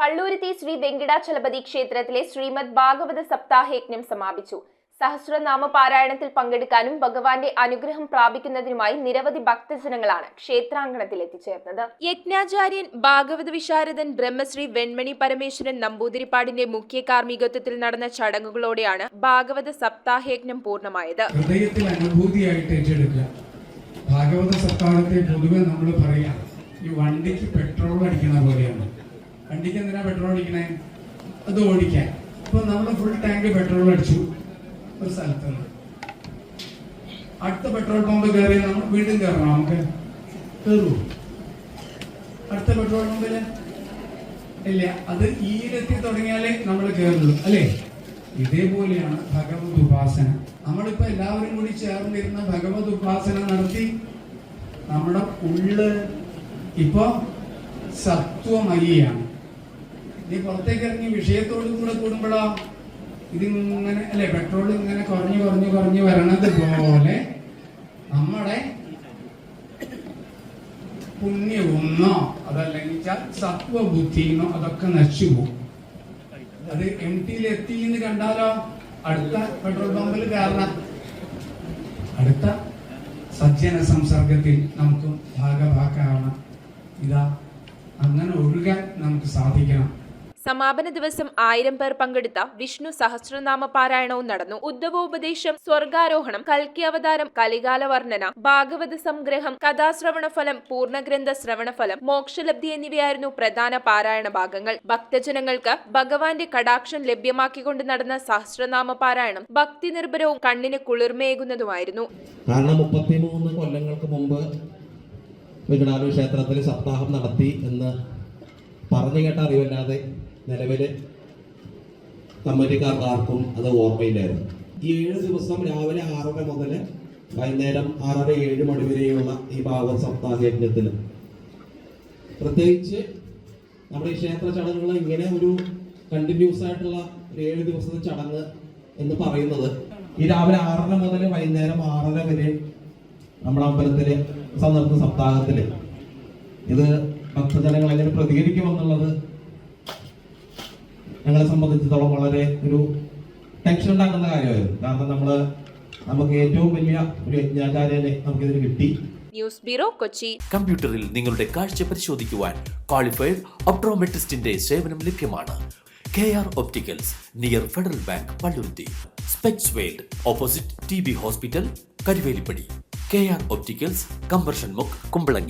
പള്ളൂരുത്തി ശ്രീ വെങ്കിടാചലപതി ക്ഷേത്രത്തിലെ ശ്രീമദ് ഭാഗവത സപ്താഹയജ്ഞം സമാപിച്ചു. സഹസ്രനാമ പാരായണത്തിൽ പങ്കെടുക്കാനും ഭഗവാന്റെ അനുഗ്രഹം പ്രാപിക്കുന്നതിനുമായി നിരവധി ഭക്തജനങ്ങളാണ് ക്ഷേത്രാങ്കണത്തിൽ എത്തിച്ചേർന്നത്. യജ്ഞാചാര്യൻ ഭാഗവത വിശാരദൻ ബ്രഹ്മശ്രീ വെൺമണി പരമേശ്വരൻ നമ്പൂതിരിപ്പാടിന്റെ മുഖ്യ കാർമ്മികത്വത്തിൽ നടന്ന ചടങ്ങുകളോടെയാണ് ഭാഗവത സപ്താഹയജ്ഞം പൂർണ്ണമായത്. ഹൃദയത്തിൽ അനുഭൂതിയായിട്ട് ഏറ്റെടുക്കുക. ഭാഗവത സപ്താഹത്തെ പൊതുവെ നമ്മൾ പറയാം, ഈ വണ്ടിക്ക് പെട്രോൾ അടിക്കുന്ന പോലെയാണ്. വണ്ടിക്ക് എന്തിനാ പെട്രോൾ അടിക്കണേ? അത് ഓടിക്കാൻ. ഇപ്പൊ നമ്മൾ ഫുൾ ടാങ്ക് പെട്രോൾ അടിച്ചു ഒരു സ്ഥലത്ത്, അടുത്ത പെട്രോൾ പമ്പ് കയറി നമ്മൾ വീണ്ടും കയറണം. നമുക്ക് കയറൂ അടുത്ത പെട്രോൾ പമ്പില്? ഇല്ല, അത് ഈയിലെത്തി തുടങ്ങിയാലേ നമ്മൾ കയറുള്ളൂ, അല്ലേ? ഇതേപോലെയാണ് ഭഗവത് ഉപാസന. നമ്മളിപ്പോ എല്ലാവരും കൂടി ചേർന്നിരുന്ന ഭഗവത് ഉപാസന നടത്തി നമ്മുടെ ഉള്ള് ഇപ്പൊ സത്വമയിയാണ്. നീ പുറത്തേക്ക് ഇറങ്ങി വിഷയത്തോട് കൂടെ കൂടുമ്പോഴോ ഇതിങ്ങനെ അല്ലെ, പെട്രോൾ ഇങ്ങനെ കുറഞ്ഞു കുറഞ്ഞു കുറഞ്ഞു വരണത് പോലെ നമ്മുടെ പുണ്യവുന്നോ അതല്ലെങ്കിൽ സത്വബുദ്ധിന്നോ അതൊക്കെ നശിച്ചു പോകും. അത് എം ടിയിൽ എത്തി എന്ന് കണ്ടാലോ അടുത്ത പെട്രോൾ പമ്പിൽ കയറണം. അടുത്ത സജ്ജന സംസർഗത്തിൽ നമുക്ക് ഭാഗഭാക്കാവണം. ഇതാ അങ്ങനെ ഒഴുകാൻ നമുക്ക് സാധിക്കണം. സമാപന ദിവസം 1000 പേർ പങ്കെടുത്ത വിഷ്ണു സഹസ്രനാമ പാരായണവും നടന്നു. ഉദ്ധവോപദേശം, സ്വർഗാരോഹണം, കൽക്കി അവതാരം, കലികാല വർണ്ണന, ഭാഗവത സംഗ്രഹം, കഥാശ്രവണ ഫലം, പൂർണ്ണഗ്രന്ഥ ശ്രവണഫലം, മോക്ഷലബ്ധി എന്നിവയായിരുന്നു പ്രധാന പാരായണ ഭാഗങ്ങൾ. ഭക്തജനങ്ങൾക്ക് ഭഗവാന്റെ കടാക്ഷം ലഭ്യമാക്കിക്കൊണ്ട് നടന്ന സഹസ്രനാമ പാരായണം ഭക്തി നിർഭരവും കണ്ണിന് കുളിർമയേകുന്നതുമായിരുന്നു. കാരണം 33 കൊല്ലങ്ങൾക്ക് മുമ്പ് വെങ്കിടാചല ക്ഷേത്രത്തിൽ സപ്താഹം നടത്തി എന്ന് പറഞ്ഞു കേട്ട അറിവല്ലാതെ നിലവിൽ കമ്മിറ്റിക്കാർക്ക് ആർക്കും അത് ഓർമ്മയില്ലായിരുന്നു. ഈ 7 ദിവസം രാവിലെ 6:30 മുതൽ വൈകുന്നേരം 6:30-7 മണി വരെയുള്ള ഈ ഭാഗവത സപ്താഹയജ്ഞത്തിൽ പ്രത്യേകിച്ച് നമ്മുടെ ഈ ക്ഷേത്ര ചടങ്ങുകൾ ഇങ്ങനെ ഒരു കണ്ടിന്യൂസ് ആയിട്ടുള്ള ഒരു 7 ദിവസത്തെ ചടങ്ങ് എന്ന് പറയുന്നത് ഈ രാവിലെ 6:30 മുതൽ വൈകുന്നേരം 6:30 വരെ നമ്മുടെ അമ്പലത്തിൽ നടത്തുന്ന സപ്താഹത്തിൽ ഇത് ഭക്തജനങ്ങൾ എങ്ങനെ പ്രതികരിക്കുമെന്നുള്ളത് ഞങ്ങളെ സംബന്ധിച്ചിടത്തോളം വളരെ ഒരു ടെൻഷൻ ഉണ്ടാക്കുന്ന കാര്യമായിരുന്നു. കാരണം നമുക്ക് ഏറ്റവും വലിയ ഒരു യജ്ഞാചാര്യനെ നമുക്കിതിന് കിട്ടി. News bureau, Kochi. കമ്പ്യൂട്ടറിൽ നിങ്ങളുടെ കാഴ്ച പരിശോധിക്കുവാൻ ക്വാളിഫൈഡ് ഒപ്ട്രോമെട്രിസ്റ്റിന്റെ സേവനം ലഭ്യമാണ്. KR opticals, near federal bank, Palluruthy. Specs world, opposite TB hospital, Karuvelippady. KR opticals, combustion മുക്ക്, കുമ്പളങ്ങി.